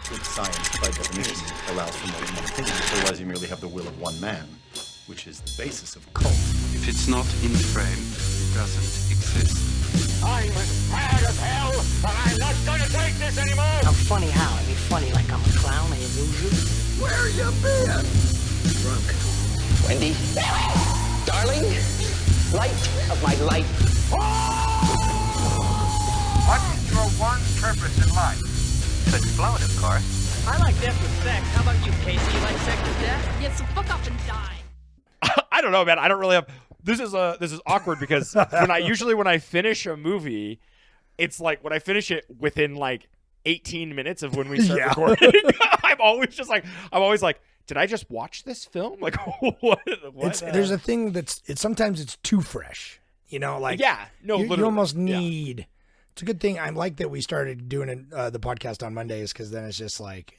Good science, by definition, allows for more than one opinion. Otherwise, you merely have the will of one man, which is the basis of cult. If it's not in the frame, it doesn't exist. I'm as mad as hell, and I'm not gonna take this anymore! I'm funny how? I mean funny like I'm a clown, I amuse you? Where you been? Drunk. Wendy, darling, light of my life. What's your one purpose in life? To explode, of course. I like death with sex. How about you, Casey? You like sex with death? Yeah, so fuck off and die. I don't know, man. I don't really have. This is awkward because when I finish a movie, it's like when I finish it within like 18 minutes of when we start recording. I'm always like, did I just watch this film? Like, what? There's a thing sometimes it's too fresh. You know, like you almost need. It's a good thing. I like that we started doing the podcast on Mondays because then it's just like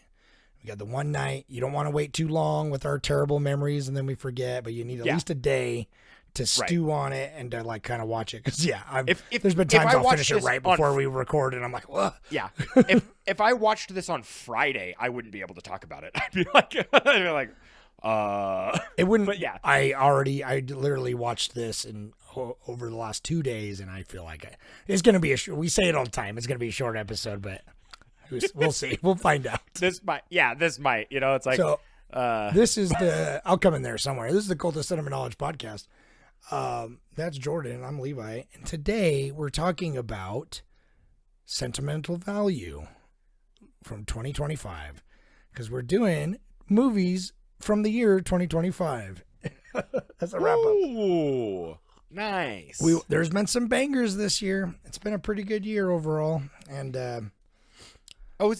we got the one night. You don't want to wait too long with our terrible memories and then we forget. But you need at least a day to stew on it and to like kind of watch it. Because there's been times I'll finish it right before we record and I'm like, whoa. Yeah. if I watched this on Friday, I wouldn't be able to talk about it. I'd be like, it wouldn't. But yeah, I literally watched this over the last 2 days, and I feel like it's going to be we say it all the time. It's going to be a short episode, but we'll see. We'll find out. This might. You know, it's like. So, this is I'll come in there somewhere. This is the Cultist Cinema Knowledge Podcast. That's Jordan. I'm Levi. And today we're talking about Sentimental Value from 2025 because we're doing movies from the year 2025. That's a wrap up. Ooh, nice. There's been some bangers this year. It's been a pretty good year overall. And this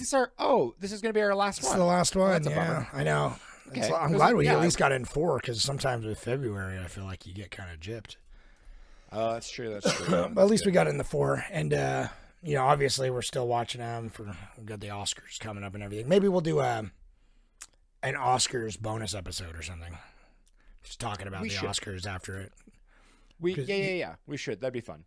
is going to be our last one. It's the last one. That's yeah, I know. Okay. I'm glad we at least got in 4 because sometimes with February I feel like you get kind of gypped. Oh, that's true. But at least we got in the 4, and obviously we're still watching them. We've got the Oscars coming up and everything. Maybe we'll do an Oscars bonus episode or something. Just talking about Oscars after it. We should. That'd be fun.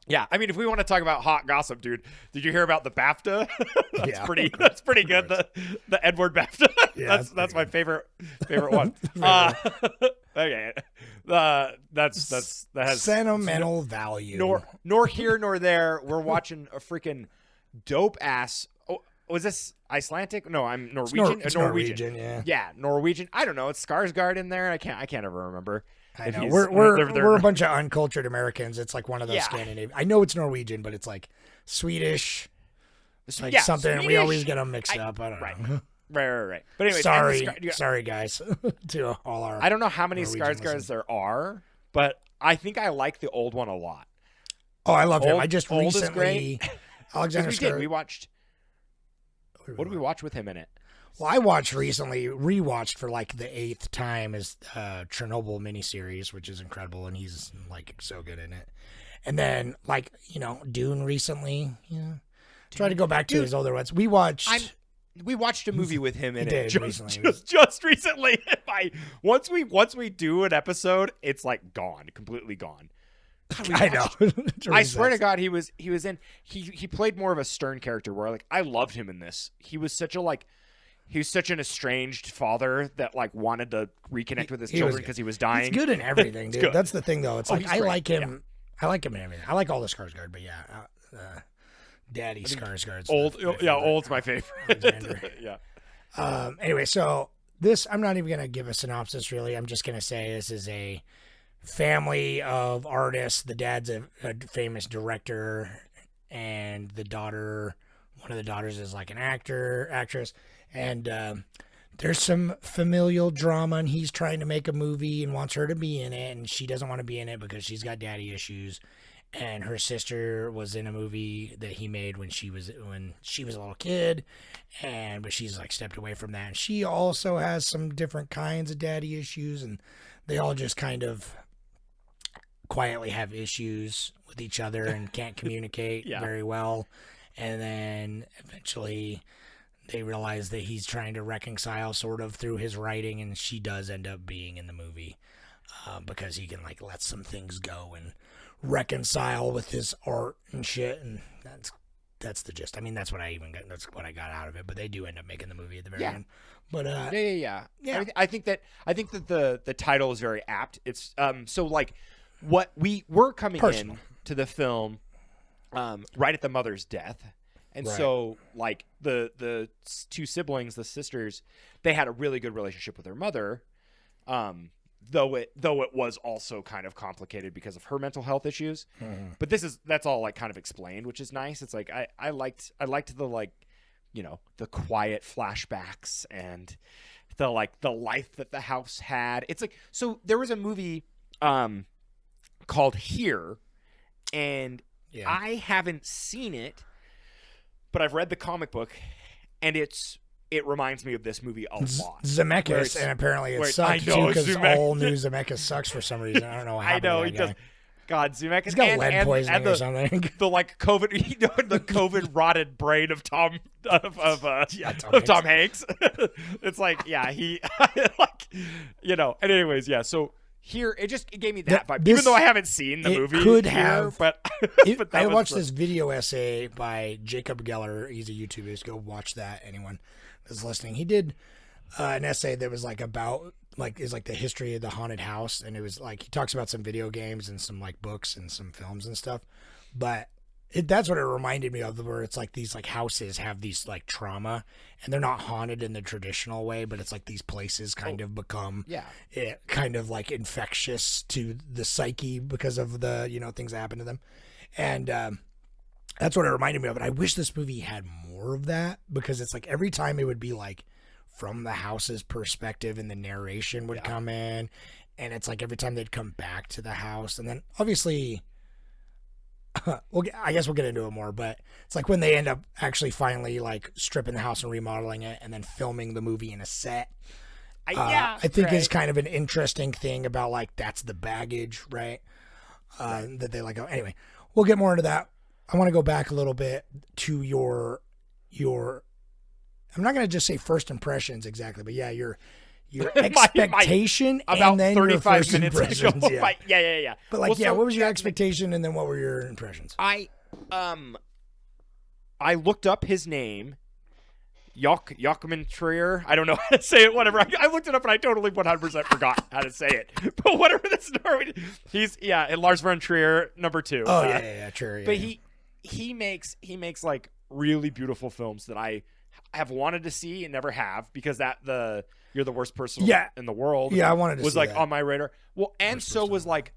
Yeah, I mean, if we want to talk about hot gossip, dude, did you hear about the BAFTA? That's pretty good. The Edward BAFTA. Yeah, that's my favorite one. Okay, that has sentimental value. Nor here nor there. We're watching a freaking dope ass. Oh, was this Icelandic? No, I'm Norwegian. Norwegian. Yeah, Norwegian. I don't know. It's Skarsgård in there. I can't ever remember. I know. We're a bunch of uncultured Americans. It's like one of those Scandinavian. I know it's Norwegian, but it's like Swedish. It's like something. Swedish. We always get them mixed up. I don't know. Right. But anyway, sorry guys, to all our. I don't know how many Norwegian Skarsgårds there are, but I think I like the old one a lot. Oh, I love him. I just recently Alexander Skarsgård. We watched. What did we watch with him in it? Well, I rewatched for like the 8th time is Chernobyl miniseries, which is incredible, and he's like so good in it. And then Dune recently. Yeah, try to go back to his older ones. We watched a movie with him in it just recently. Once we do an episode, it's like gone, completely gone. I know. I swear to God, he was in. He played more of a stern character where like I loved him in this. He was such an estranged father that like wanted to reconnect with his children because he was dying. He's good in everything, dude. That's the thing, though. It's like I like him. Yeah. I like him in everything. I like all the Skarsgård, but Daddy Skarsgård's old's my favorite. Yeah. Anyway, so this I'm not even gonna give a synopsis. Really, I'm just gonna say this is a family of artists. The dad's a famous director, and one of the daughters is like an actress. And there's some familial drama, and he's trying to make a movie and wants her to be in it, and she doesn't want to be in it because she's got daddy issues. And her sister was in a movie that he made when she was a little kid, but she's like stepped away from that. And she also has some different kinds of daddy issues, and they all just kind of quietly have issues with each other and can't communicate very well. And then eventually they realize that he's trying to reconcile sort of through his writing, and she does end up being in the movie because he can like let some things go and reconcile with his art and shit. And that's the gist. I mean, that's what I got out of it. But they do end up making the movie at the very Yeah. end. But Yeah. Yeah. I think that the title is very apt. It's so like what we're coming Personal. in to the film right at the mother's death. And Right. so like the two siblings, the sisters, they had a really good relationship with their mother. Though it was also kind of complicated because of her mental health issues. Mm-hmm. But that's all like kind of explained, which is nice. It's like I liked the like, you know, the quiet flashbacks and the life that the house had. It's like, so there was a movie called Here, and Yeah. I haven't seen it, but I've read the comic book, and it reminds me of this movie a lot. Zemeckis, and apparently it sucks too, because all new Zemeckis sucks for some reason. I don't know what I happened know to he that guy. does. God, Zemeckis. He's got lead poisoning and the, or something. The like COVID, you know, the COVID rotted brain of Tom Hanks. It's like, yeah, he like, you know. And anyways, yeah. So Here, it gave me that vibe, even though I haven't seen the movie. Could Here, have, but I watched this video essay by Jacob Geller. He's a YouTuber. Just go watch that. Anyone that's listening, he did an essay that was like about is like the history of the haunted house, and it was like he talks about some video games and some like books and some films and stuff. But that's what it reminded me of, where it's like these like houses have these like trauma, and they're not haunted in the traditional way, but it's like these places kind of become kind of like infectious to the psyche because of the, you know, things that happen to them. And that's what it reminded me of. And I wish this movie had more of that, because it's like every time it would be like from the house's perspective, and the narration would come in, and it's like every time they'd come back to the house, and then obviously I guess we'll get into it more, but it's like when they end up actually finally like stripping the house and remodeling it and then filming the movie in a set. I think is kind of an interesting thing about like, that's the baggage, right? That they let go. Anyway, we'll get more into that. I want to go back a little bit to your I'm not going to just say first impressions exactly, but yeah, your expectation about and then 35 your first minutes impressions. ago. Yeah. But like, Well, what was your expectation, and then what were your impressions? I looked up his name, Joachim Trier. I don't know how to say it. Whatever. I looked it up and I totally 100% forgot how to say it. But whatever the story, he's and Lars von Trier #2. Oh yeah, Trier. Yeah, but he makes like really beautiful films that I have wanted to see and never have, because You're the Worst Person in the World. Yeah, I wanted to was see like that. on my radar. Well, and so was like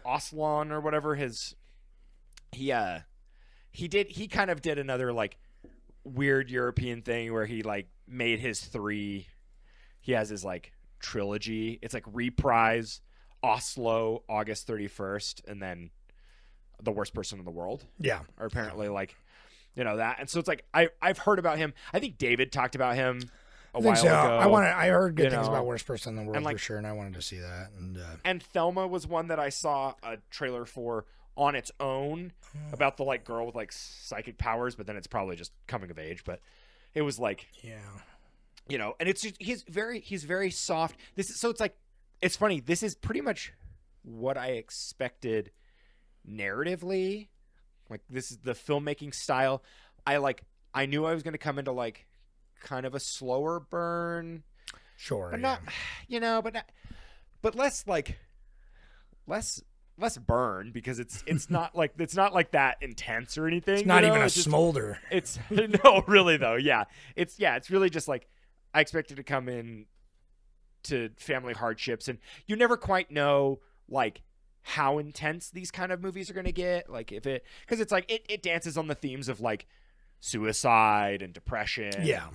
Aslan or whatever he kind of did another like weird European thing where he like made he has his like trilogy. It's like Reprise, Oslo, August 31st, and then The Worst Person in the World. Yeah. Or apparently like, you know, that. And so it's like I've heard about him. I think David talked about him a while ago. I heard good things about Worst Person in the World, like, for sure, and I wanted to see that. And Thelma was one that I saw a trailer for on its own, about the like girl with like psychic powers, but then it's probably just coming of age. But it was like, you know, and it's just, he's very soft. So it's like, it's funny. This is pretty much what I expected narratively. Like, this is the filmmaking style. I knew I was going to come into like kind of a slower burn, sure, but not, you know, but less burn, because it's not like that intense or anything. It's not even a smolder. It's no, really though. Yeah, it's really just like, I expected to come in to family hardships, and you never quite know like how intense these kind of movies are going to get. Like because it's like it dances on the themes of like suicide and depression. Yeah.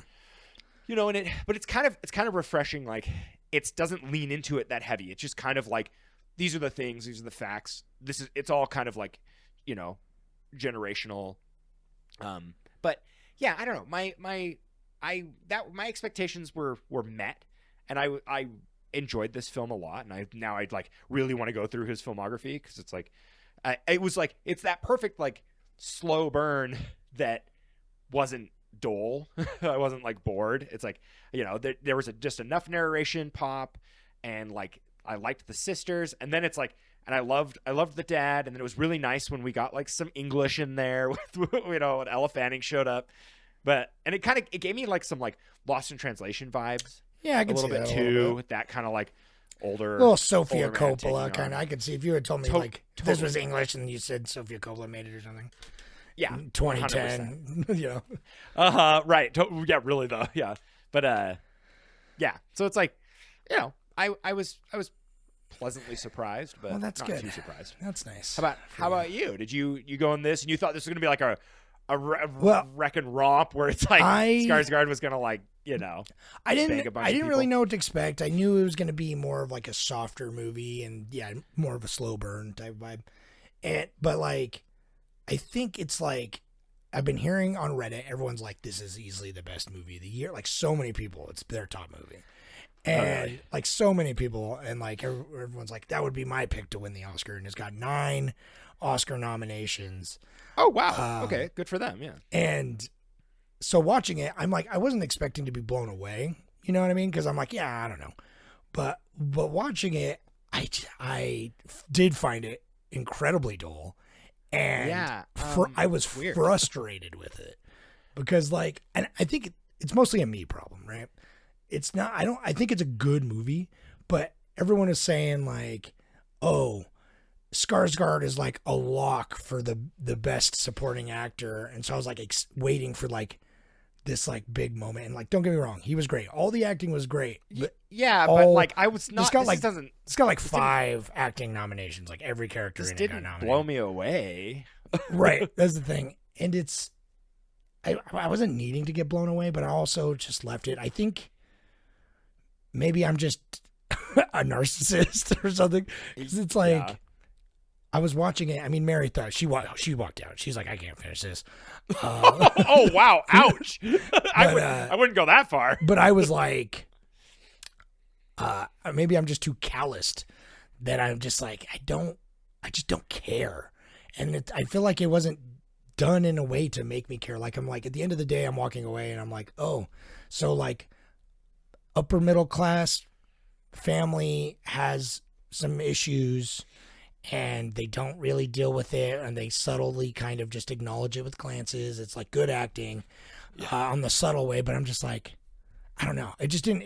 You know, but it's kind of refreshing. Like, it doesn't lean into it that heavy. It's just kind of like, these are the things, these are the facts. It's all kind of like, you know, generational. But yeah, I don't know. My expectations were met, and I enjoyed this film a lot, and I'd like really want to go through his filmography, because it's like, it's that perfect like slow burn that wasn't dull. I wasn't like bored. It's like, you know, there was just enough narration pop, and like I liked the sisters, and then it's like And I loved the dad, and then it was really nice when we got like some English in there with when Ella Fanning showed up. But and it gave me like some like Lost in Translation vibes. Yeah, I can a little see bit that too. That kind of like older, little Sofia older man taking Coppola on. kind of. I could see if you had told me like this was English and you said Sofia Coppola made it or something. Yeah, 2010. You know. Right. Yeah, really though. Yeah, but yeah. So it's like, I was pleasantly surprised, but well, that's not good. too surprised. That's nice. How about you? Did you go in this and you thought this was gonna be like a well, wreck and romp where it's like Skarsgård was gonna like I didn't really people? know what to expect. I knew it was gonna be more of like a softer movie and more of a slow burn type vibe. But like I think it's like I've been hearing on Reddit, everyone's like, this is easily the best movie of the year. Like so many people, it's their top movie. And like so many people, and like everyone's like, that would be my pick to win the Oscar. And it's got 9 Oscar nominations. Oh, wow. Okay, good for them, yeah. And so watching it, I'm like, I wasn't expecting to be blown away. You know what I mean? Because I'm like, yeah, I don't know. But watching it, I did find it incredibly dull. And I was frustrated with it. Because like, and I think it's mostly a me problem, right? It's not, I think it's a good movie, but everyone is saying like, oh, Skarsgård is like a lock for the best supporting actor. And so I was like waiting for like this like big moment. And like, don't get me wrong, he was great. All the acting was great. But but like I was not, it's got like 5 acting nominations. Like every character in it got nominated. Blow me away. Right. That's the thing. And I wasn't needing to get blown away, but I also just left it. I think maybe I'm just a narcissist or something. Because it's like, I was watching it. I mean, Mary thought she walked out. She's like, I can't finish this. Oh, wow. Ouch. I wouldn't go that far. But I was like, maybe I'm just too calloused that I'm just like, I just don't care. And I feel like it wasn't done in a way to make me care. Like, I'm like, at the end of the day, I'm walking away and I'm like, oh, so like upper middle class family has some issues and they don't really deal with it, and they subtly kind of just acknowledge it with glances. It's like good acting on the subtle way, but I'm just like, I don't know. It didn't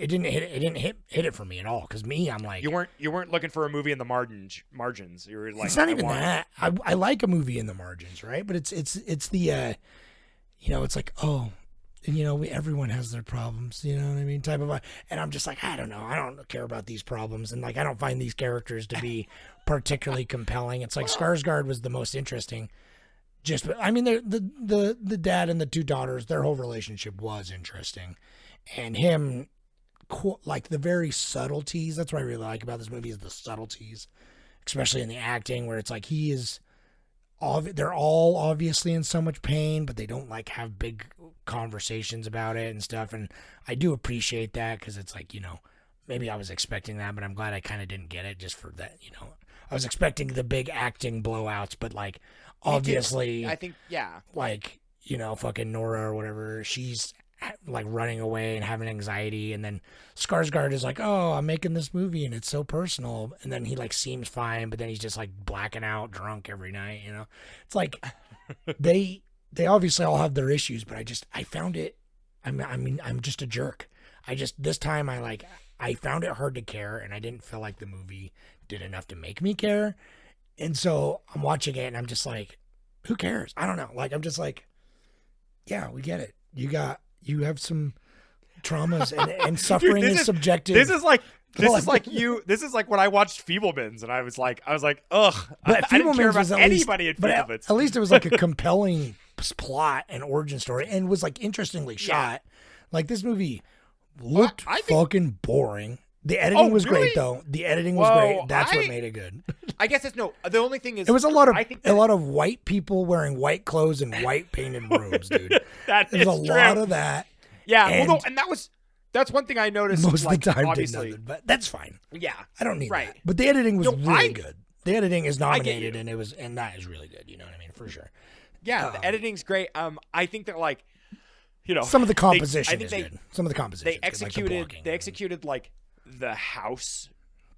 hit it for me at all. Because me, I'm like, you weren't looking for a movie in the margins. You were like, it's not even that. I like a movie in the margins, right? But it's the it's like, oh, everyone has their problems, you know what I mean? Type of, and I'm just like, I don't know. I don't care about these problems. And like, I don't find these characters to be particularly compelling. It's like Skarsgård was the most interesting. I mean, the dad and the 2 daughters, their whole relationship was interesting. And him, like the very subtleties, that's what I really like about this movie is the subtleties, especially in the acting, where it's like they're all obviously in so much pain, but they don't like have big conversations about it and stuff. And I do appreciate that because it's like, maybe I was expecting that, but I'm glad I kind of didn't get it just for that, I was expecting the big acting blowouts, but like obviously, I think, like, fucking Nora or whatever, she's like running away and having anxiety, and then Skarsgård is like, oh, I'm making this movie and it's so personal, and then he like seems fine, but then he's just like blacking out drunk every night. It's like they obviously all have their issues, but I found it, I'm just a jerk. This time I found it hard to care, and I didn't feel like the movie did enough to make me care. And so I'm watching it and I'm just like, who cares? I don't know. Like, I'm just like, yeah, we get it. You have some traumas and suffering. Dude, is subjective. This is like when I watched Feeblemans and I was like, ugh. But I didn't care about anybody in Feeblemans. At least it was like a compelling plot and origin story, and was like interestingly shot. Like, this movie looked fucking boring. The editing was great though. The editing was great. That's what made it good. I guess it's the only thing is it was a lot of white people wearing white clothes in white painted rooms, dude. There's a lot of that. Yeah, and that's one thing I noticed. Most of the time, obviously, did nothing, but that's fine. Yeah, I don't need that. But the editing was really good. The editing is nominated, and that is really good. You know what I mean, for sure. Yeah, the editing's great. I think that like, some of the composition is good. Some of the composition. They executed like the house,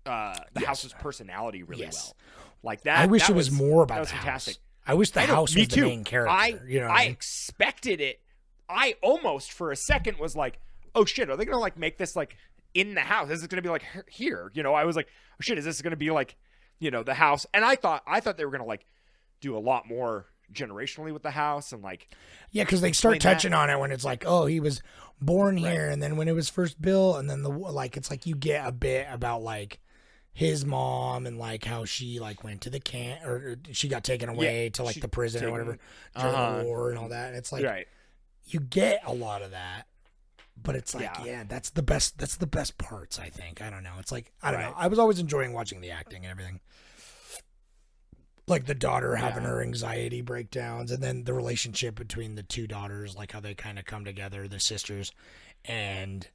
house's personality really well. Like that. I wish that it was more about that was the fantastic. house. I wish the I know, house me was the too. main character. You know what I I mean? expected it. I almost for a second was like, oh shit, are they gonna like make this like in the house? Is it gonna be like here? You know, I was like, oh shit, is this gonna be like, you know, the house? And I thought they were gonna like do a lot more generationally with the house and like, yeah, because they start touching on it when it's like, oh, he was born here, and then when it was first built, and then it's like you get a bit about like his mom and like how she like went to the camp or she got taken away to like the prison or whatever during the war and all that. And it's like you get a lot of that, but it's like that's the best parts. I think I don't know. It's like I don't know. I was always enjoying watching the acting and everything. Like the daughter having her anxiety breakdowns, and then the relationship between the two daughters, like how they kind of come together, the sisters, and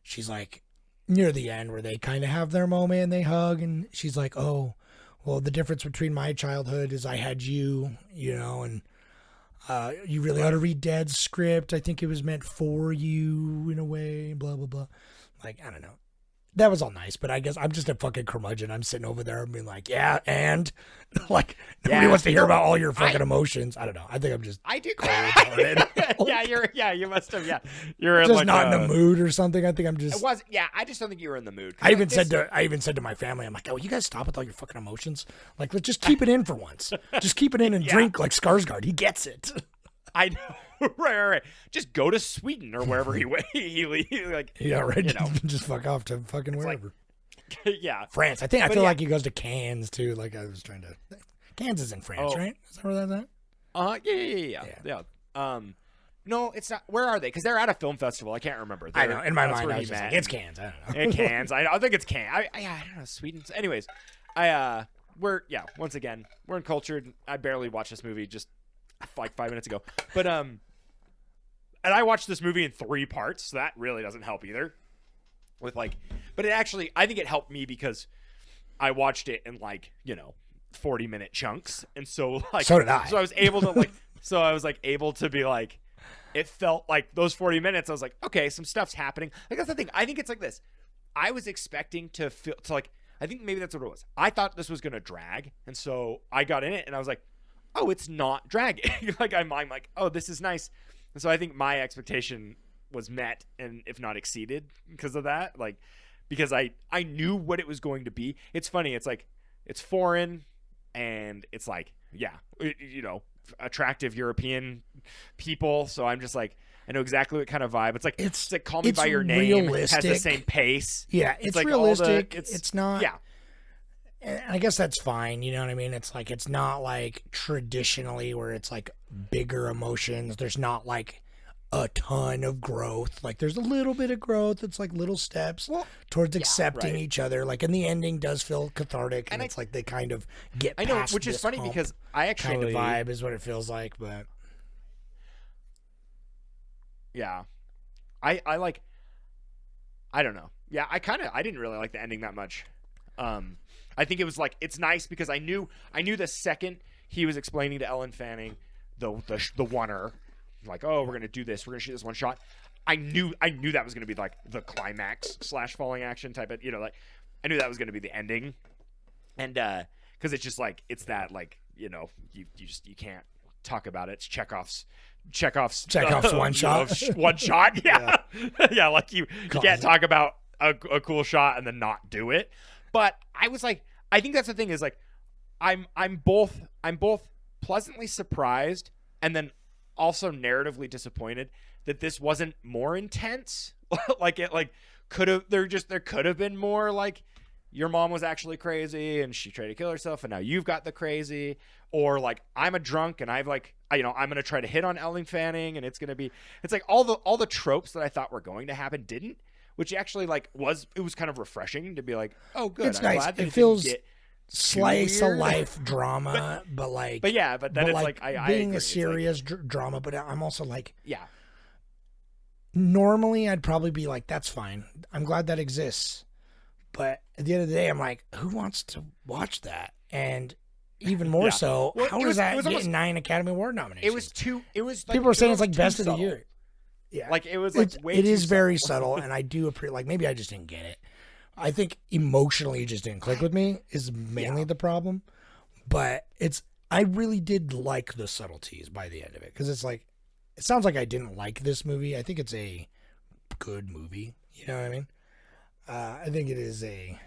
she's like near the end where they kind of have their moment and they hug, and she's like, oh, well, the difference between my childhood is I had you, you know, and you really ought to read Dad's script. I think it was meant for you in a way, blah, blah, blah. Like, I don't know. That was all nice, but I guess I'm just a fucking curmudgeon. I'm sitting over there and being like, yeah, and like nobody wants to hear about all your fucking emotions. I don't know. I think I'm just I do. yeah, you must have. Yeah, you're just like not in the mood or something. I think I'm just. It was. Yeah, I just don't think you were in the mood. I even said to my family, I'm like, oh, you guys stop with all your fucking emotions. Like, let's just keep it in for once. Just keep it in and drink like Skarsgård. He gets it. I know. Right. Just go to Sweden or wherever he like. Yeah, right. You know, just fuck off to fucking wherever. Yeah, France. I feel like he goes to Cannes too. Like I was trying to. Cannes is in France, right? Is that where that's at? Yeah. No, it's not. Where are they? Because they're at a film festival. I can't remember. I know. In my mind, I was just like, it's Cannes. I don't know. Cannes. I think it's Cannes. I don't know. Sweden. Anyways, once again, we're uncultured. I barely watched this movie just like 5 minutes ago. But and I watched this movie in 3 parts, so that really doesn't help either. But it actually, I think it helped me because I watched it in 40-minute chunks, and so so did I. So I was able to able to be like, it felt like those 40 minutes. I was like, okay, some stuff's happening. Like that's the thing. I think it's like this. I was expecting to feel I think maybe that's what it was. I thought this was gonna drag, and so I got in it, and I was like, oh, it's not dragging. I'm like, oh, this is nice. And so I think my expectation was met, and if not exceeded because of that. Because I knew what it was going to be. It's funny. It's like it's foreign, and it's like attractive European people. So I'm just like, I know exactly what kind of vibe. It's like Call Me by Your Name. Realistic. It has the same pace. Yeah, it's like realistic. It's not. Yeah. And I guess that's fine, you know what I mean? It's like, it's not like traditionally where it's like bigger emotions. There's not like a ton of growth. Like there's a little bit of growth. It's like little steps towards accepting each other. Like, and the ending does feel cathartic, and it's like they kind of get past I know, which is this funny because I actually kind of vibe is what it feels like, but yeah, I don't know. Yeah, I didn't really like the ending that much. I think it was like, it's nice because I knew the second he was explaining to Ellen Fanning the oneer, like, oh, we're gonna do this, we're gonna shoot this one shot. I knew that was gonna be like the climax / falling action type of, I knew that was gonna be the ending, and because it's just like, it's that like, you can't talk about it. It's Chekhov's one shot. One shot. Yeah. Yeah. Like you can't talk about a cool shot and then not do it. But I was like, I think that's the thing is like, I'm both pleasantly surprised and then also narratively disappointed that this wasn't more intense. There could have been more like, your mom was actually crazy and she tried to kill herself and now you've got the crazy, or like, I'm a drunk and I've like, I'm going to try to hit on Ellen Fanning and it's like all the tropes that I thought were going to happen didn't, which actually it was kind of refreshing to be like, oh good. It's I'm nice. glad that it feels didn't get slice of life drama, but then it's like I being agree. a serious drama, but I'm also like, yeah. Normally I'd probably be like, that's fine. I'm glad that exists. But at the end of the day, I'm like, who wants to watch that? And even more so, how is that getting 9 Academy Award nominations? It was like, people are saying it's like best subtle. of the year. Yeah, like it was like it is very subtle, and I do appreciate. Like maybe I just didn't get it. I think emotionally it just didn't click with me is mainly the problem. But I really did like the subtleties by the end of it, because it's like, it sounds like I didn't like this movie. I think it's a good movie. You know what I mean? I think it is a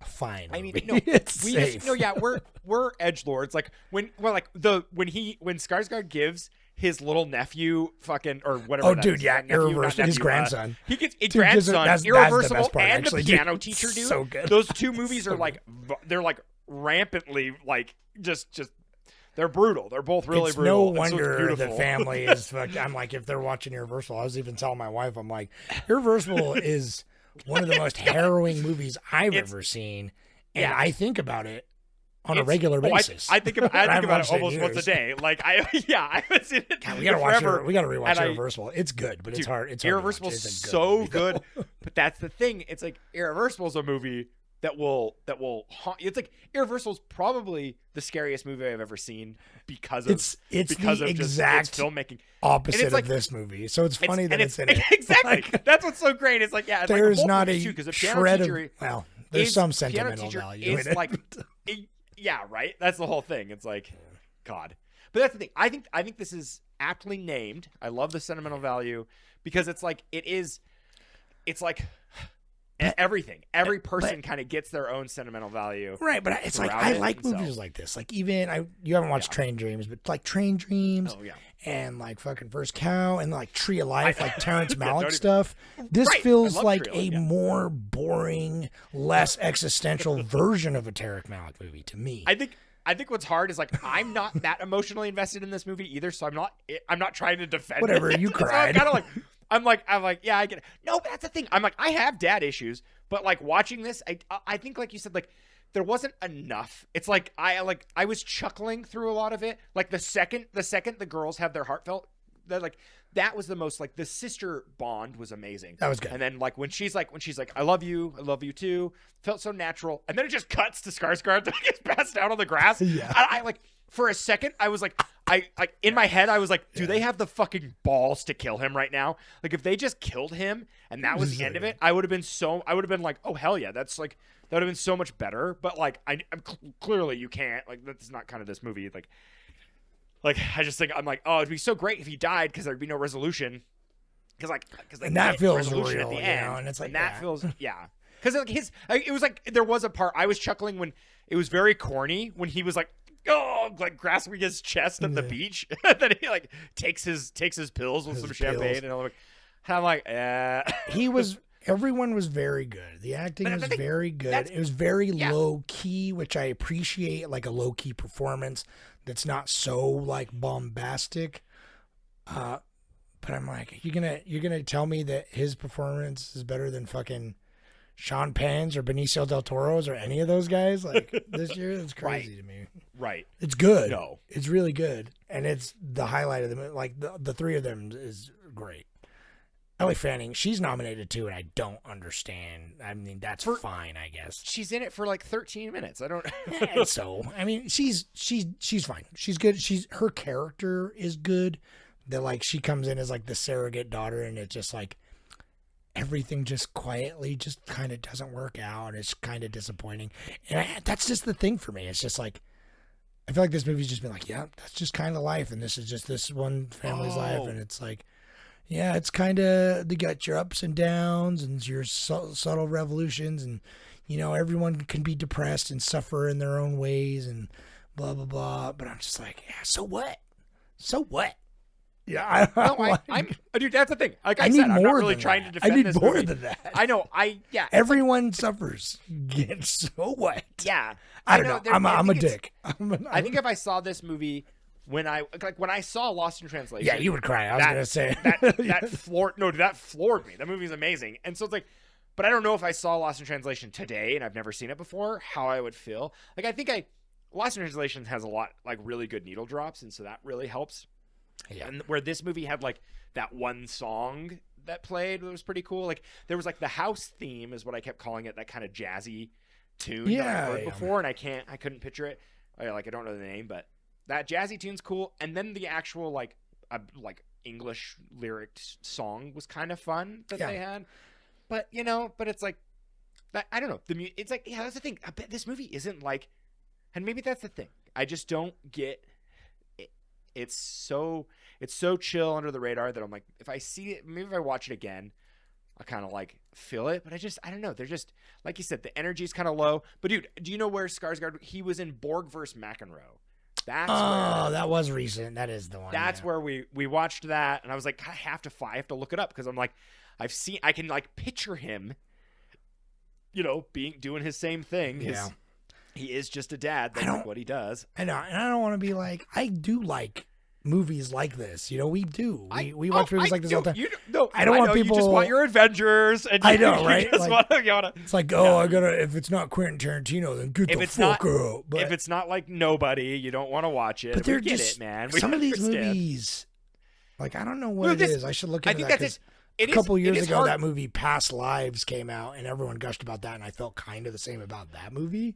fine movie. I mean, no, it's we safe. just, no, yeah, we're edgelords. Like when Skarsgård gives his little nephew fucking or whatever. Oh, that dude, is, yeah, nephew, not Irreversible. His nephew, grandson. He gets a Dude, grandson, that's the Irreversible, best part, and actually, the dude. piano teacher, dude. So good. Those two movies are like they're like rampantly like just they're brutal. They're both really It's brutal. no and so it's wonder the beautiful. family is fucked. I'm like, if they're watching Irreversible, I was even telling my wife, I'm like, Irreversible is one of the most harrowing movies I've ever seen, and Yeah. I think about it on a regular basis. I think about haven't it watched almost in once a years. day. Like I haven't seen it. God, we gotta watch forever. it. We gotta rewatch And Irreversible. It's good, but it's Dude, hard. It's hard to watch. Irreversible's It's a good so movie, good, though. but that's the thing. It's like Irreversible's a movie that will haunt you. It's like Irreversible's probably the scariest movie I've ever seen because of It's because the of just exact its filmmaking. opposite like- of this movie. So it's funny that it's in it. Exactly. Like, That's what's so great. It's like yeah, it's there's like not a a because a piano shred of teacher well. There's is- some piano sentimental teacher value is in it. like yeah, right. That's the whole thing. It's like God, but that's the thing. I think this is aptly named. I love the sentimental value because it's like it's like everything. Every person kind of gets their own sentimental value. Right, but it's like throughout I it, like and movies so- like this. Like even you haven't watched Train Dreams, but like Train Dreams Oh yeah. and like fucking First Cow and like Tree of Life, like Terrence Yeah, Malick don't even- stuff. This Right, I feels love like Tree of a Life, yeah. more boring, less existential version of a Terrence Malick movie to me. I think what's hard is like I'm not that emotionally invested in this movie either, so I'm not trying to defend Whatever, it. you So I'm cried. kind of like I'm like yeah, I get it. No, but that's the thing. I'm like I have dad issues, but like watching this, I think like you said, like there wasn't enough. It's like I was chuckling through a lot of it. Like the second the girls have their heartfelt, that was the most like the sister bond was amazing. That was good. And then like when she's like I love you too, felt so natural. And then it just cuts to Skarsgård that gets passed out on the grass. Yeah. I like for a second I was like I like in my head I was like, do they have the fucking balls to kill him right now? Like if they just killed him and that was the end of it, I would have been like, oh hell yeah, that's like that would have been so much better. But like I'm clearly you can't, like that's not kind of this movie. Like I just think I'm like, oh, it'd be so great if he died because there'd be no resolution. Because And that feels resolution real, at the you end, know, and it's like that that. feels yeah. Because like it was like there was a part I was chuckling when it was very corny when he was like, oh, like grasping his chest at the beach. Then he like takes his pills with His some champagne pills. and I'm like, Everyone was very good. The acting But I was think very good. that's- It was very yeah. low key, which I appreciate, like a low key performance that's not so like bombastic. But I'm like, you're gonna tell me that his performance is better than fucking Sean Penn's or Benicio del Toro's or any of those guys? Like this year, that's crazy to me. right. It's good. No. It's really good, and it's the highlight of the movie. Like the three of them is great. Ellie Fanning, she's nominated too, and I don't understand. I mean, that's fine, I guess. She's in it for like 13 minutes. I don't. And so, I mean, she's fine. She's good. Her character is good. That like she comes in as like the surrogate daughter, and it's just like everything just quietly just kind of doesn't work out, and it's kind of disappointing. And that's just the thing for me. It's just like I feel like this movie's just been like, yeah, that's just kind of life, and this is just this one family's life, and it's like. Yeah, it's kind of, they got your ups and downs and your subtle revolutions, and, you know, everyone can be depressed and suffer in their own ways and blah, blah, blah. But I'm just like, yeah, so what? So what? Yeah, I'm dude, that's the thing. Like I I said, need I'm not more really than trying that. to I defend need this more movie. than that. I know. Everyone suffers. So what? Yeah. I don't know. there- I'm I a think it's- dick. I think if I saw this movie when I saw Lost in Translation, yeah, you would cry. I was going to say. that floored me. That movie's amazing. And so it's like, but I don't know if I saw Lost in Translation today and I've never seen it before, how I would feel. Like I think Lost in Translation has a lot like really good needle drops, and so that really helps. Yeah. And where this movie had like that one song that played that was pretty cool. Like there was like the house theme is what I kept calling it, that kind of jazzy tune that I heard before, and I couldn't picture it. I don't know the name, but that jazzy tune's cool. And then the actual like English lyric song was kind of fun that they had. But but it's like that. I don't know. It's like, yeah, that's the thing. I bet this movie isn't like And maybe that's the thing. I just don't get it. It's so chill under the radar that I'm like, if I see it, maybe if I watch it again, I kind of like feel it. But I don't know. They're just, like you said, the energy's kind of low. But dude, do you know where Skarsgård? He was in Borg vs. McEnroe. That's that was recent. That is the one. That's where we watched that, and I was like, I have to look it up because I'm like, I can like picture him, doing his same thing. Yeah. He is just a dad. That's like what he does. I know, and I don't want to be like, I do like movies like this. We do. We watch movies like this all the time. I don't want people. You just want your Avengers. And I know, right? It's like, I gotta. If it's not Quentin Tarantino, then get the fuck out. But if it's not like Nobody, you don't want to watch it. But they're get just it, man. Some of these movies, like I don't know what it is. I should look into that. A couple years ago, that movie Past Lives came out, and everyone gushed about that, and I felt kind of the same about that movie.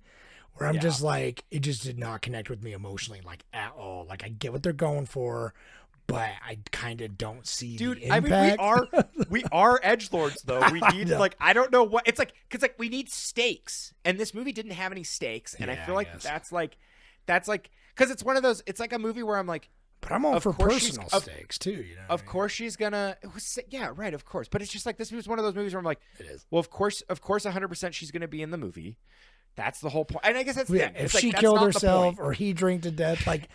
Where I'm just like, it just did not connect with me emotionally, like at all. Like I get what they're going for, but I kind of don't see the impact. I mean, we are edgelords though. We need I don't know what it's like, because we need stakes, and this movie didn't have any stakes, and I feel like that's because it's one of those. It's like a movie where I'm like, but I'm all for personal stakes too. Of course she's gonna. Right. Of course, but it's just like this movie's one of those movies where I'm like, it is. Well, of course, 100% she's gonna be in the movie. That's the whole point. And I guess that's the thing. If she killed herself or he drank to death, like,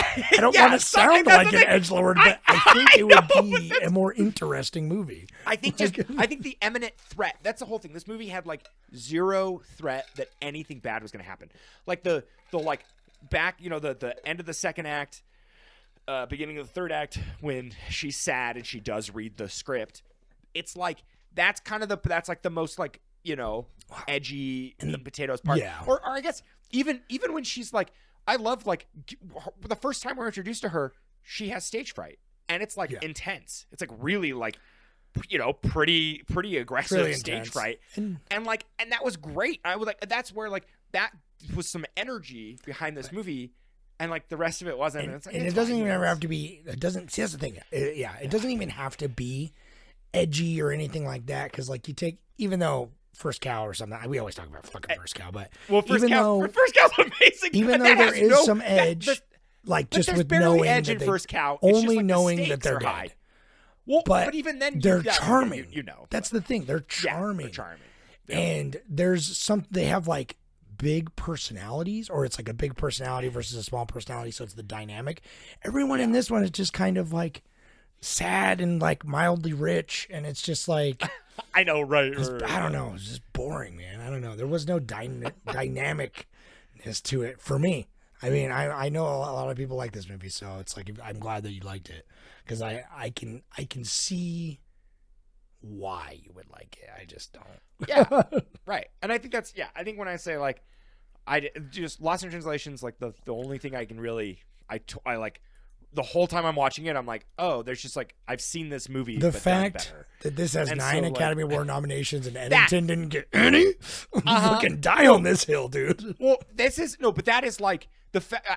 I don't want to sound like an edgelord, but I think it would be a more interesting movie. I think the imminent threat, that's the whole thing. This movie had like zero threat that anything bad was going to happen. Like the back, the end of the second act, beginning of the third act, when she's sad and she does read the script. It's like, that's like the most like, edgy in the potatoes part. Yeah. Or I guess even when she's like, I love like the first time we're introduced to her, she has stage fright, and it's like intense. It's like really like, pretty aggressive really stage intense. fright, and that was great. I was like, that's where like that was some energy behind this movie. And like the rest of it wasn't. And it doesn't even ever have to be. It doesn't. See, that's the thing. It doesn't even have to be edgy or anything like that. Because like you take, even though First Cow or something, we always talk about fucking First Cow, but First Cow's amazing. Even though there is some edge, like just with knowing edge that in First Cow, only like knowing the that they're high. dead. Well, but even then, they're charming. That's but, the thing. They're charming. They're charming. And there's some. They have like big personalities, or it's like a big personality versus a small personality, so it's the dynamic. Everyone in this one is just kind of like sad and like mildly rich, and it's just like I know, right? I don't know. It's just boring, man. I don't know. There was no dynamicness to it for me. I mean, I know a lot of people like this movie, so it's like I'm glad that you liked it, because I can see why you would like it. I just don't. Yeah, right. And I think that's I think when I say like, I just Lost in Translation's like the only thing I can really I like. The whole time I'm watching it, I'm like, oh, there's just like, I've seen this movie. The but fact that this has 9 Academy Award nominations and Eddington didn't get any, fucking die on this hill, dude. Well, but that is like,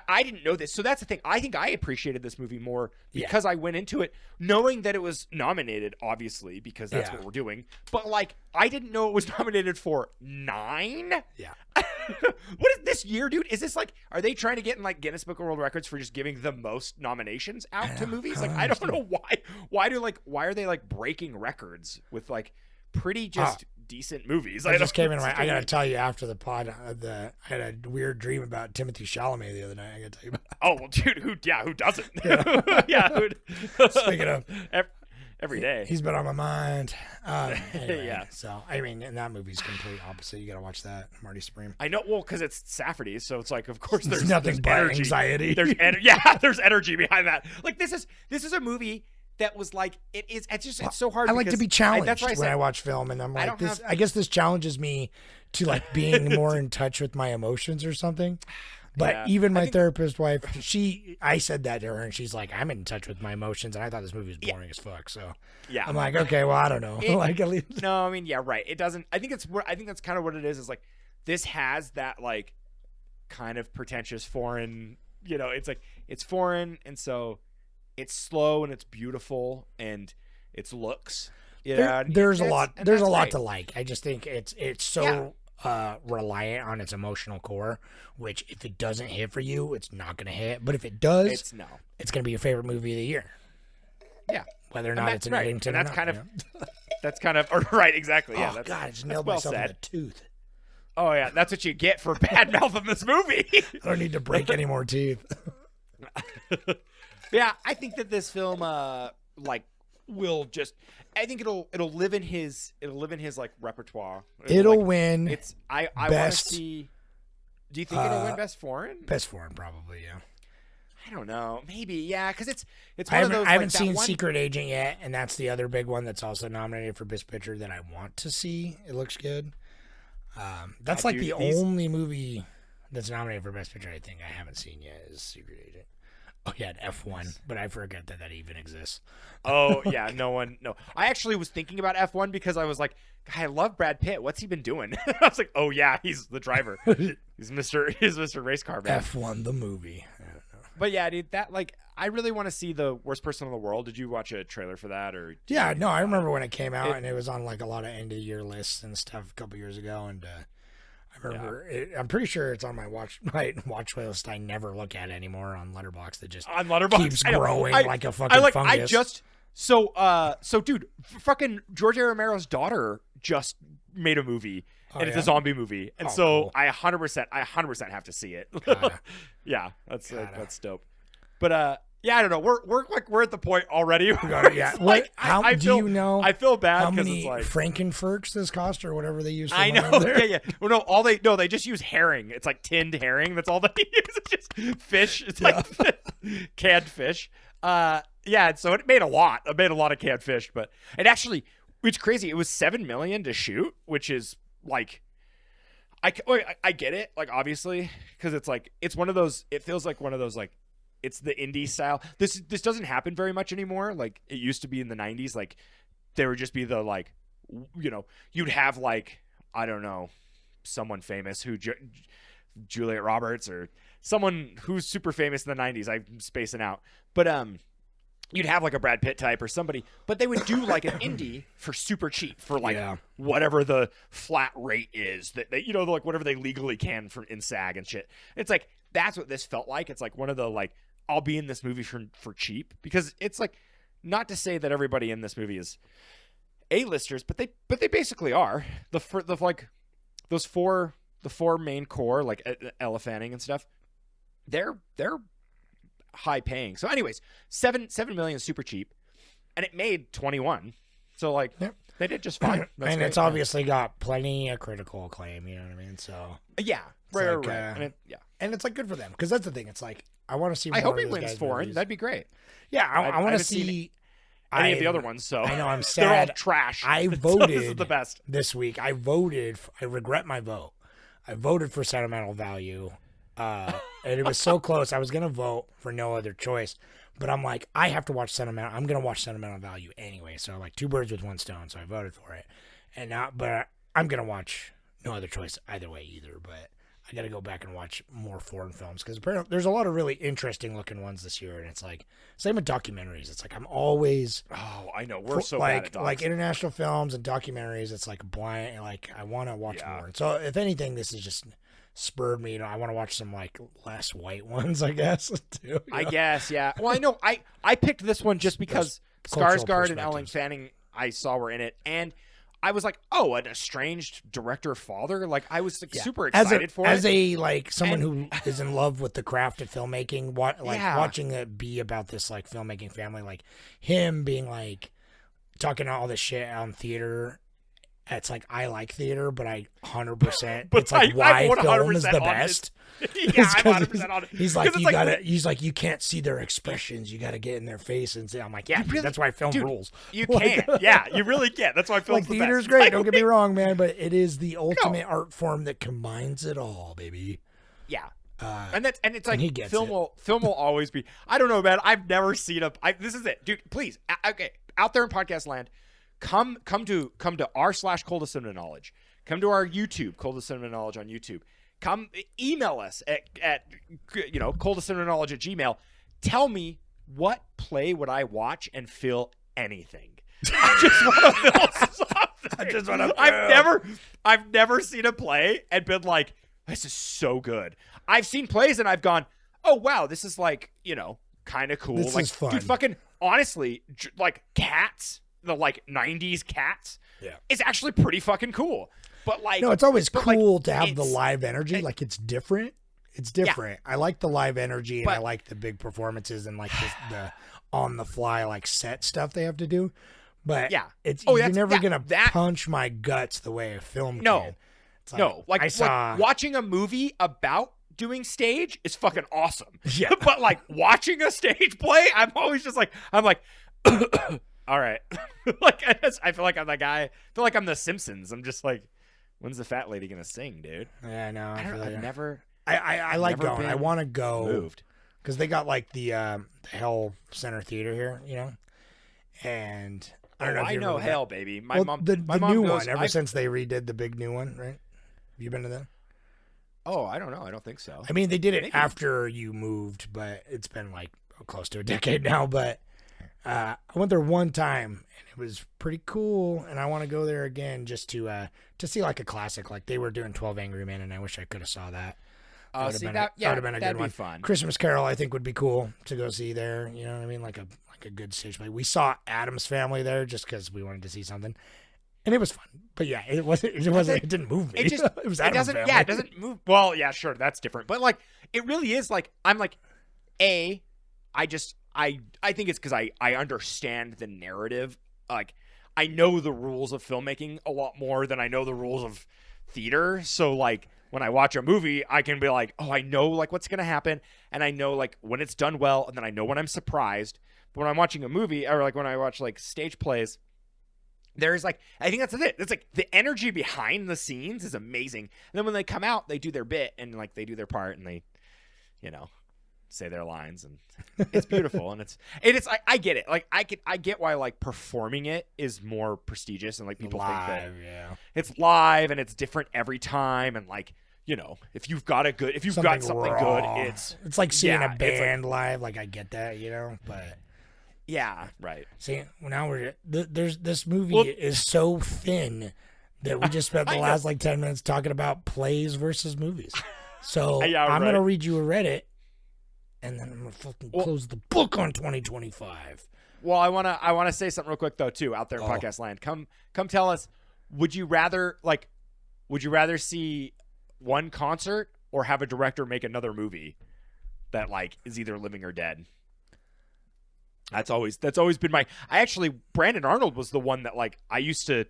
I didn't know this. So that's the thing. I think I appreciated this movie more because I went into it knowing that it was nominated, obviously, because that's what we're doing. But like, I didn't know it was nominated for 9. Yeah. What is this year, dude? Is this like, are they trying to get in like Guinness Book of World Records for just giving the most nominations out to movies? Like, I don't know why. Why are they like breaking records with like pretty just decent movies? I just came in. I gotta tell you, after the pod, I had a weird dream about Timothy Chalamet the other night. I gotta tell you about. Oh well, dude, who doesn't? Speaking of. Every day. He's been on my mind. Anyway, so, I mean, and that movie's complete opposite. You got to watch that. Marty Supreme. I know. Well, because it's Safferty, so it's like, of course, there's nothing but energy. anxiety. There's energy behind that. Like, this is a movie that was like, it's so hard. I like to be challenged that's why when I watch film, and I'm like, I guess this challenges me to like being more in touch with my emotions or something. But even my therapist wife, I said that to her, and she's like, I'm in touch with my emotions, and I thought this movie was boring as fuck. So I'm like, okay, well, I don't know. No, I mean, right. It doesn't. I think that's kind of what it is. Is like, this has that like kind of pretentious foreign. It's like it's foreign, and so it's slow and it's beautiful and it's looks. There's a lot. There's a lot to like. I just think it's so reliant on its emotional core, which if it doesn't hit for you, it's not going to hit. But if it does, it's going to be your favorite movie of the year. Yeah. Whether or not it's an Eddington and or that's not, kind of that's kind of right, exactly. Yeah, oh that's, God, I just nailed well myself in said. the tooth. Oh yeah, that's what you get for bad mouth in this movie. I don't need to break any more teeth. Yeah, I think that this film will just I think it'll live in his like repertoire. It'll win. It's I want to see. Do you think it'll win best foreign? Best foreign, probably. Yeah. I don't know. Maybe yeah, because it's I one of those. I haven't seen Secret Agent yet, and that's the other big one that's also nominated for Best Picture that I want to see. It looks good. That's like the only movie that's nominated for Best Picture I think I haven't seen yet is Secret Agent. Oh yeah, F1, but I forget that even exists. Oh yeah, no. I actually was thinking about F1 because I was like, I love Brad Pitt. What's he been doing? I was like, oh yeah, he's the driver. He's Mr. Race Car man. F1 the movie. I don't know. But yeah, dude, that I really want to see The Worst Person in the World. Did you watch a trailer for that or? Yeah, no, I remember when it came out and it was on like a lot of end of the year lists and stuff a couple years ago, and I remember. Yeah. I'm pretty sure it's on my watch list. I never look at it anymore on Letterboxd. It just on Letterboxd keeps growing like a fucking fungus. So dude, fucking George A. Romero's daughter just made a movie. And it's a zombie movie, and so cool. I 100% have to see it. Yeah, that's dope. But yeah, I don't know. We're at the point already. Yeah. I feel bad how many it's like Frankenfurks this cost or whatever they use. I know. Yeah. Well, no, they just use herring. It's like tinned herring. That's all they use. It's just fish. It's like canned fish. Yeah. So it made a lot. It made a lot of canned fish, but it actually, it's crazy. It was $7 million to shoot, which is like, I get it. Like obviously, because it's like it's one of those. It feels like one of those like. It's the indie style. This doesn't happen very much anymore. Like it used to be in the 90s. Like there would just be the like, you'd have like, I don't know, someone famous who Juliet Roberts or someone who's super famous in the 90s. I'm spacing out, but you'd have like a Brad Pitt type or somebody, but they would do like an indie for super cheap for like whatever the flat rate is that they, like whatever they legally can from in SAG and shit. It's like that's what this felt like. It's like one of the like. I'll be in this movie for cheap because it's like not to say that everybody in this movie is A-listers, but they basically are. The four main core like Ella Fanning and stuff. They're high paying. So anyways, 7 million is super cheap, and it made 21. So like they did just fine. And it's obviously got plenty of critical acclaim. You know what I mean? So yeah, right. And it's like good for them because that's the thing. It's like. I want to see. I hope he wins foreign. That'd be great. Yeah, I want to see any of the other ones. So I know I'm sad. They're all trash. I voted. This is the best this week. I regret my vote. I voted for Sentimental Value, and it was so close. I was gonna vote for No Other Choice, but I'm like, I have to watch Sentimental. I'm gonna watch Sentimental Value anyway. So like two birds with one stone. So I voted for it, but I'm gonna watch No Other Choice either way either. But I got to go back and watch more foreign films because apparently there's a lot of really interesting looking ones this year, and it's like same with documentaries. It's like I'm always I know we're so bad at docs. Like international films and documentaries. It's like blind. Like I want to watch more. And so if anything, this has just spurred me. I want to watch some like less white ones. I guess too. I guess yeah. Well, I know I picked this one just because Skarsgård and Ellen Fanning I saw were in it, and I was like, oh, an estranged director father. Like I was like, super excited for it. As a like someone who is in love with the craft of filmmaking, watching it be about this like filmmaking family, like him being like talking all this shit on theater. It's like I like theater, but I 100%. It's like why film is the best. Yeah, I'm 100% on it. He's like you gotta. He's like you can't see their expressions. You gotta get in their face and say. I'm like, yeah, really, that's why film rules. You can't. Yeah, you really can't. That's why film's like theater's great. Don't get me wrong, man, but it is the ultimate art form that combines it all, baby. Yeah. And it's like film will always be. I don't know, man. I've never seen this is it, dude. Please, okay, out there in podcast land. Come to r/Coldest Cinema Knowledge. Come to our YouTube, Coldest Cinema Knowledge on YouTube. Come email us at coldestcinemaknowledge@gmail. Tell me what play would I watch and feel anything. I just want to feel something. I've never seen a play and been like, this is so good. I've seen plays and I've gone, oh wow, this is like, kind of cool. This like, is fun. dude, fucking honestly, like Cats, the like 90s Cats, is actually pretty fucking cool. But like, no, it's always cool to have the it's- live energy. Like it's different. It's different. I like the live energy and I But- like the big performances and like the on the fly like set stuff they have to do. But it's you're never gonna punch my guts the way a film can. It's like, like watching a movie about doing stage is fucking awesome. Yeah. But like watching a stage play, I'm always just like, I'm like, all right. Like I feel like I'm that guy. I feel like I'm the Simpsons. I'm just like, when's the fat lady gonna sing, dude? Yeah, no, I don't know. I've never. I like never going. I been want to go moved. because they got like the Hell Center Theater here, and I don't know. If I you know remember Hell, that. baby. My Well, mom. the my mom new goes, one. Ever since they redid the big new one, right? Have you been to that? Oh, I don't know. I don't think so. I mean, they did it Maybe. after you moved, but it's been like close to a decade now. But I went there one time, and it was pretty cool. And I want to go there again just to see like a classic. Like they were doing 12 Angry Men, and I wish I could have saw that. That would have been, a that'd good be one. fun. Christmas Carol, I think, would be cool to go see there. You know what I mean? Like a good stage play. We saw Adam's Family there just because we wanted to see something, and it was fun. But yeah, it wasn't. It didn't move me. It just it was Adam's Family. Yeah, it doesn't move. Well, yeah, sure, that's different. But like, it really is like I'm like, I think it's because I understand the narrative. Like, I know the rules of filmmaking a lot more than I know the rules of theater. So like, when I watch a movie, I can be like, oh, I know like what's gonna happen, and I know like when it's done well, and then I know when I'm surprised. But when I'm watching a movie, or like when I watch like stage plays, there's like, I think that's it. It's like the energy behind the scenes is amazing. And then when they come out, they do their bit and like they do their part and they, say their lines and it's beautiful. And I get it. Like I get why like performing it is more prestigious and like people think that it's live and it's different every time. And like, if you've got something raw. good, it's like seeing a it's band live. Like I get that, but. Yeah, right. See, now this movie is so thin that we just spent the last like 10 minutes talking about plays versus movies. So I'm gonna read you a Reddit, and then I'm gonna fucking close the book on 2025. Well, I wanna say something real quick though too out there in podcast land. Come tell us, would you rather see one concert or have a director make another movie that like is either living or dead? That's always been Brandon Arnold was the one that like I used to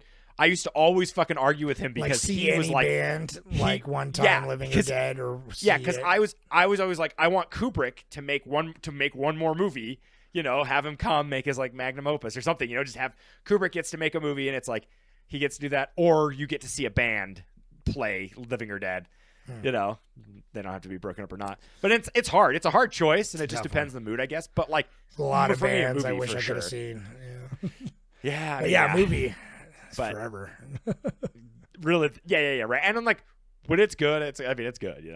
always fucking argue with him because he was like band like One Time Living or Dead or because I was always like I want Kubrick to make one more movie, have him come make his like magnum opus or something, just have Kubrick gets to make a movie and it's like he gets to do that, or you get to see a band play Living or Dead. They don't have to be broken up or not. But it's hard. It's a hard choice, and it just depends on the mood, I guess. But like a lot of for me, a bands I movie wish for I could have sure. seen. Yeah. Movie. But forever. Really, yeah, right. And I'm like, when it's good, it's good.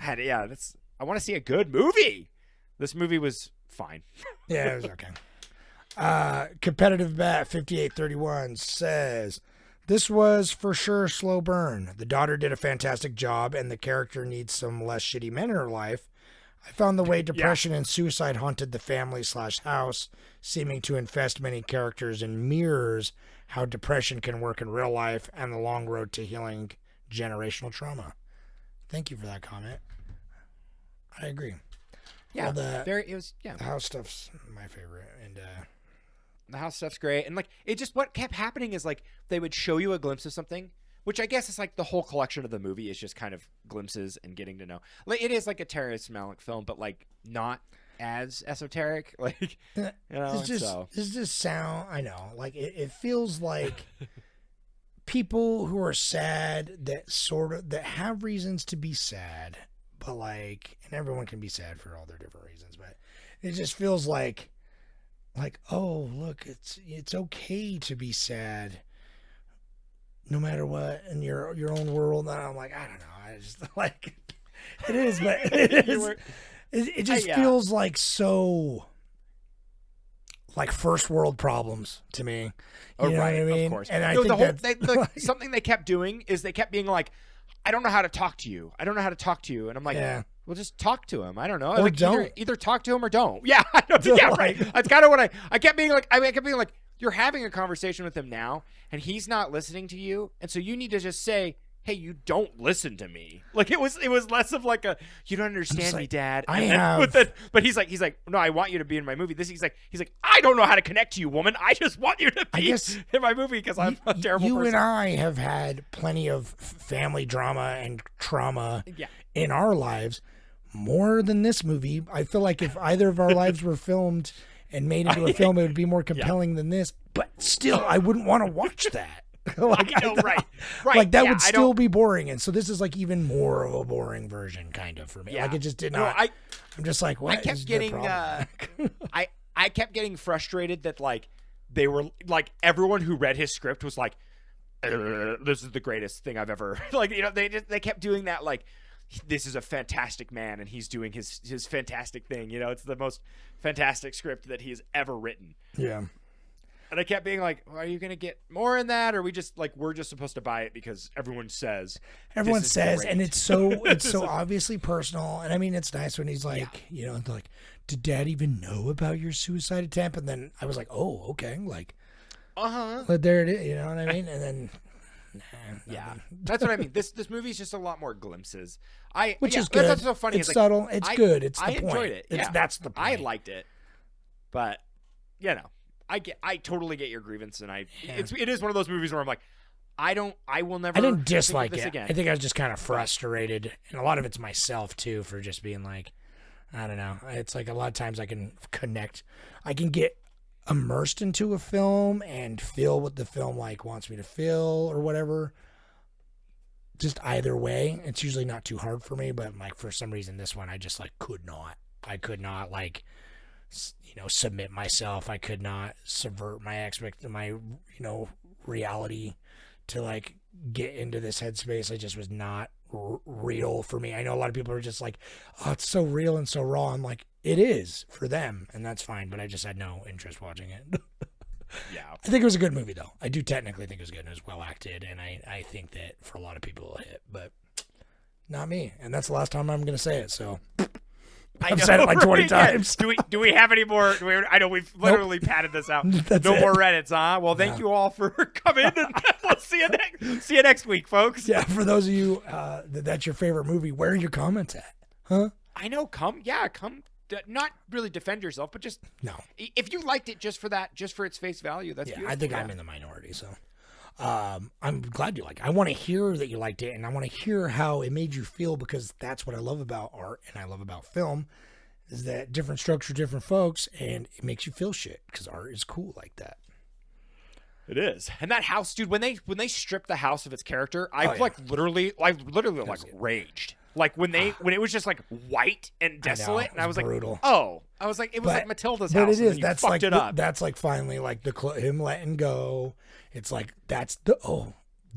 I want to see a good movie. This movie was fine. Yeah, it was okay. Competitive Bat 5831 says, this was for sure slow burn. The daughter did a fantastic job, and the character needs some less shitty men in her life. I found the way depression and suicide haunted the family/house, seeming to infest many characters and mirrors how depression can work in real life and the long road to healing generational trauma. Thank you for that comment. I agree. Yeah, the house stuff's my favorite, and the house stuff's great. And like what kept happening is like they would show you a glimpse of something, which I guess is like the whole collection of the movie is just kind of glimpses and getting to know. Like it is like a Terrence Malick film, but like not as esoteric. Like it's just sound. I know. Like it feels like people who are sad that have reasons to be sad, but like, and everyone can be sad for all their different reasons, but it just feels like, oh, look, it's okay to be sad no matter what in your own world. And I'm like, I don't know. I just like it is, but it just feels like so like first world problems to me. You know right, what I mean? of course. And I No, think something they kept doing is they kept being like, I don't know how to talk to you. I don't know how to talk to you. And I'm like, Yeah. well, just talk to him. I don't know. Or Like, don't. Either talk to him or don't. Yeah, I know. Yeah, right. That's kind of what I kept being like. I kept being like, you're having a conversation with him now, and he's not listening to you, and so you need to just say, hey, you don't listen to me. Like it was less of like a, you don't understand me, Dad. But he's like, no, I want you to be in my movie. He's like, I don't know how to connect to you, woman. I just want you to be in my movie because I'm a terrible person. You and I have had plenty of family drama and trauma in our lives, more than this movie. I feel like if either of our lives were filmed and made into a film, it would be more compelling than this. But still, I wouldn't want to watch that. Like, I know, right. Like that would still be boring, and so this is like even more of a boring version, kind of for me. Like it just did not. I'm just like, what? I kept getting, I kept getting frustrated that like they were like everyone who read his script was like, this is the greatest thing I've ever like. You know, they kept doing that like, this is a fantastic man and he's doing his fantastic thing. You know, it's the most fantastic script that he has ever written. Yeah. And I kept being like, well, are you going to get more in that? Or are we just like, we're just supposed to buy it because everyone says, and it's so obviously personal. And I mean, it's nice when he's like, you know, like, did Dad even know about your suicide attempt? And then I was like, oh, okay. Like, but there it is. You know what I mean? And then, that's what I mean. This movie is just a lot more glimpses. Which is good. That's so funny. It's subtle. It's good. It's the I point. enjoyed it. That's the point. I liked it, but you know. I totally get your grievance, and it is one of those movies where I'm like, I will never. I didn't dislike this it. again. I think I was just kind of frustrated, and a lot of it's myself too for just being like, I don't know. It's like a lot of times I can connect, I can get immersed into a film and feel what the film like wants me to feel or whatever. Just either way, it's usually not too hard for me, but like for some reason this one I just like could not. I could not like, you know, submit myself. I could not subvert my reality to like get into this headspace. It just was not real for me. I know a lot of people are just like, oh, it's so real and so raw. I'm like, it is for them, and that's fine, but I just had no interest watching it. Yeah. I think it was a good movie, though. I do technically think it was good and it was well acted, and I think that for a lot of people it'll hit, but not me. And that's the last time I'm going to say it, so... I've said it like 20 times. Do we have any more? I know we've literally padded this out. No more Reddits, huh? Well, thank you all for coming, and we'll see you next week, folks. Yeah, for those of you that's your favorite movie, where are your comments at? Huh? I know. Come. Not really defend yourself, but just if you liked it just for its face value, that's beautiful. I think I'm in the minority, so. I'm glad you like it. I want to hear that you liked it, and I want to hear how it made you feel, because that's what I love about art and I love about film, is that different strokes for different folks, and it makes you feel shit because art is cool like that. It is. And that house, dude, when they stripped the house of its character, I literally raged. Like when it was just like white and desolate, and I was brutal. Like, oh, I was like, it was like Matilda's house. But it is. And That's fucked like it up. That's like finally like him letting go. It's like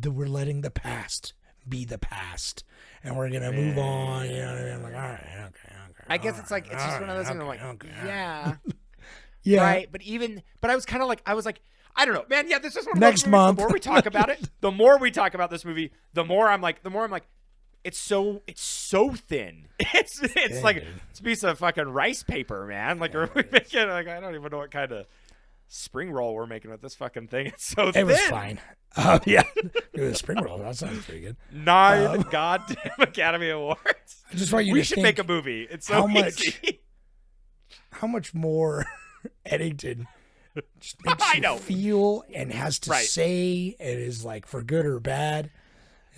we're letting the past be the past, and we're gonna move on. You know what I mean? I'm like, all right, okay. I guess it's like it's just one of those things. I'm like, yeah, right. But I was kind of like, I don't know, man. Yeah, this is one of next those movies, month. The more we talk about it, the more we talk about this movie, the more I'm like, it's so thin. It's like it's a piece of fucking rice paper, man. Like, are we making like I don't even know what kind of spring roll we're making with this fucking thing. It's so thin. It was fine. Yeah, the spring roll. That sounds pretty good. 9 goddamn Academy Awards. I just want you we to should think make a movie. It's so easy. How much more Eddington just makes you feel and has to say it is like for good or bad.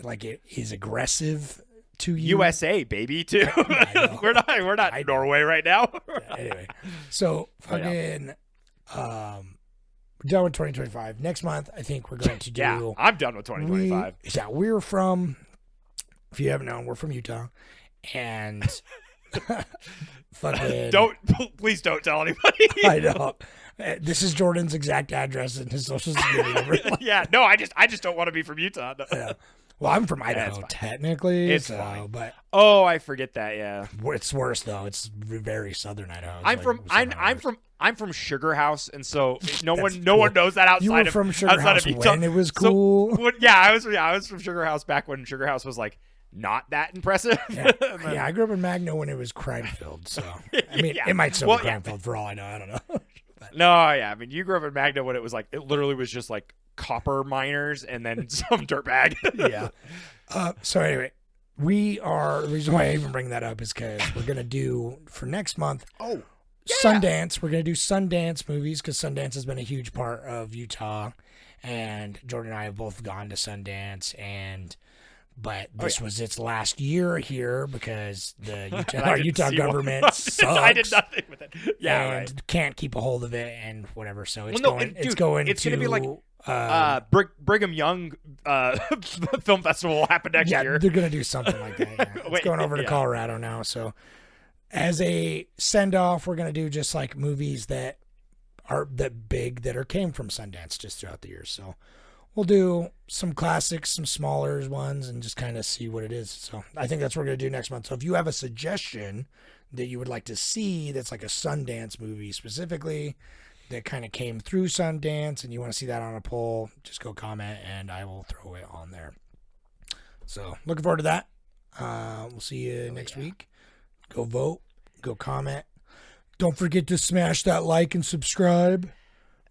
Like it is aggressive to you. USA, baby, too. We're not Norway right now. Anyway, so fucking done with 2025. Next month, I think we're going to do. Yeah, I'm done with 2025. We're from. If you haven't known, we're from Utah, and fucking. Please don't tell anybody. I know. This is Jordan's exact address and his social security number. Yeah, no, I just don't want to be from Utah. No. Yeah. Well, I'm from That's Idaho, fine. technically. It's so, fine. But Oh, I forget that. Yeah. it's worse though. It's very southern Idaho. It's I'm like from southern I'm from Sugar House, and so no That's one cool. knows that outside You were of from Sugar outside House of Utah. when it was So, cool. I was from Sugar House back when Sugar House was like not that impressive. Yeah. Yeah, I grew up in Magno when it was crime filled. So I mean, Yeah. it might still Well, be yeah. crime filled for all I know. I don't know. No, yeah. I mean, you grew up in Magna when it was like it literally was just like copper miners and then some dirtbag. Yeah. So anyway, the reason why I even bring that up is because we're gonna do for next month. Oh. Sundance. We're gonna do Sundance movies because Sundance has been a huge part of Utah, and Jordan and I have both gone to Sundance, but this was its last year here because the our Utah government sucks. I did nothing with it. Yeah, and right. can't keep a hold of it and whatever. So it's Well, no, going. and, It's dude, going. it's to gonna be like Brigham Young film festival will happen next yeah, year. they're gonna do something like that. Yeah. It's Wait, going over to yeah. Colorado now. So as a send off, we're gonna do just like movies that are that came from Sundance just throughout the years. So we'll do some classics, some smaller ones, and just kind of see what it is. So I think that's what we're gonna do next month. So if you have a suggestion that you would like to see that's like a Sundance movie specifically that kind of came through Sundance and you want to see that on a poll, just go comment and I will throw it on there. So looking forward to that. We'll see you next week. Go vote, go comment. Don't forget to smash that like and subscribe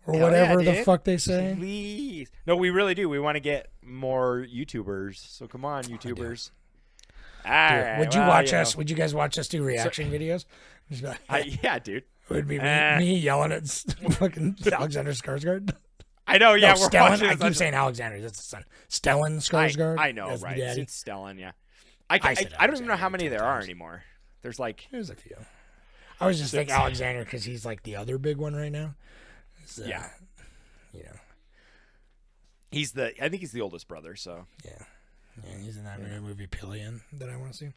or Hell whatever yeah, the dude. fuck they say. Please. No, we really do. We want to get more YouTubers. So come on, YouTubers. All right, Would you well, watch know. us? Would you guys watch us do reaction videos? Just be like, Yeah, dude. it would be me yelling at fucking Alexander Skarsgård. I know. Yeah, we're Stellan. watching. I this. keep saying Alexander. That's the son. Stellan Skarsgård. I know, That's the right? daddy. It's Stellan. Yeah. I I said don't even know how Alexander many 10 there are times. anymore. There's like There's a few. I was just thinking Alexander because he's like the other big one right now. So, yeah. You know. I think he's the oldest brother. So Yeah, he's in that movie Pillion that I want to see.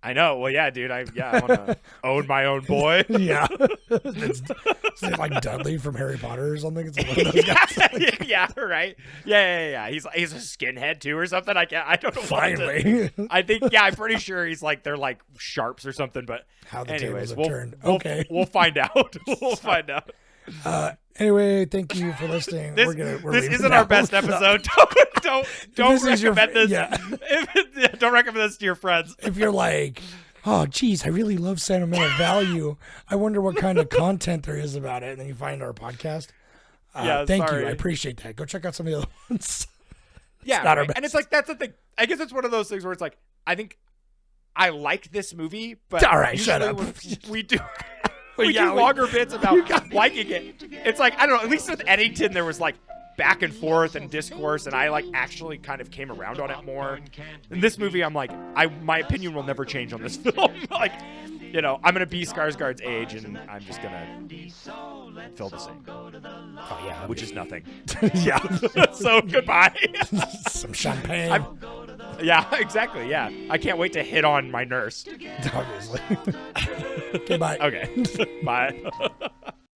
I know. Well, yeah, dude. I want to own my own boy. Yeah, it's like Dudley from Harry Potter or something. It's like one of those guys. Yeah, right. Yeah. He's a skinhead too or something. I don't know. Finally, I think. Yeah, I'm pretty sure he's like they're like sharps or something. But How the anyways, tables have turned. We'll, Okay. we'll find out. We'll find out. Anyway, thank you for listening. This We're this leaving isn't now. our best episode. Don't This is your- recommend this. yeah. Don't recommend this to your friends. If you're like, oh, geez, I really love Sentimental Value. I wonder what kind of content there is about it. And then you find our podcast. Yeah, thank sorry. you. I appreciate that. Go check out some of the other ones. Yeah, not our right. And it's like that's the thing. I guess it's one of those things where it's like I think I like this movie, but All right, shut usually up. when we do. We yeah, do we- longer bits about liking it. It's like I don't know. At least with Eddington, there was like back and forth and discourse, and I like actually kind of came around on it more. In this movie, I'm like, my opinion will never change on this film. Like, you know, I'm gonna be Skarsgård's age, and I'm just gonna feel the same, Oh, yeah. which is nothing. yeah. So goodbye. Some champagne. Yeah, exactly. Yeah, I can't wait to hit on my nurse. Obviously. Okay, bye. Okay, bye.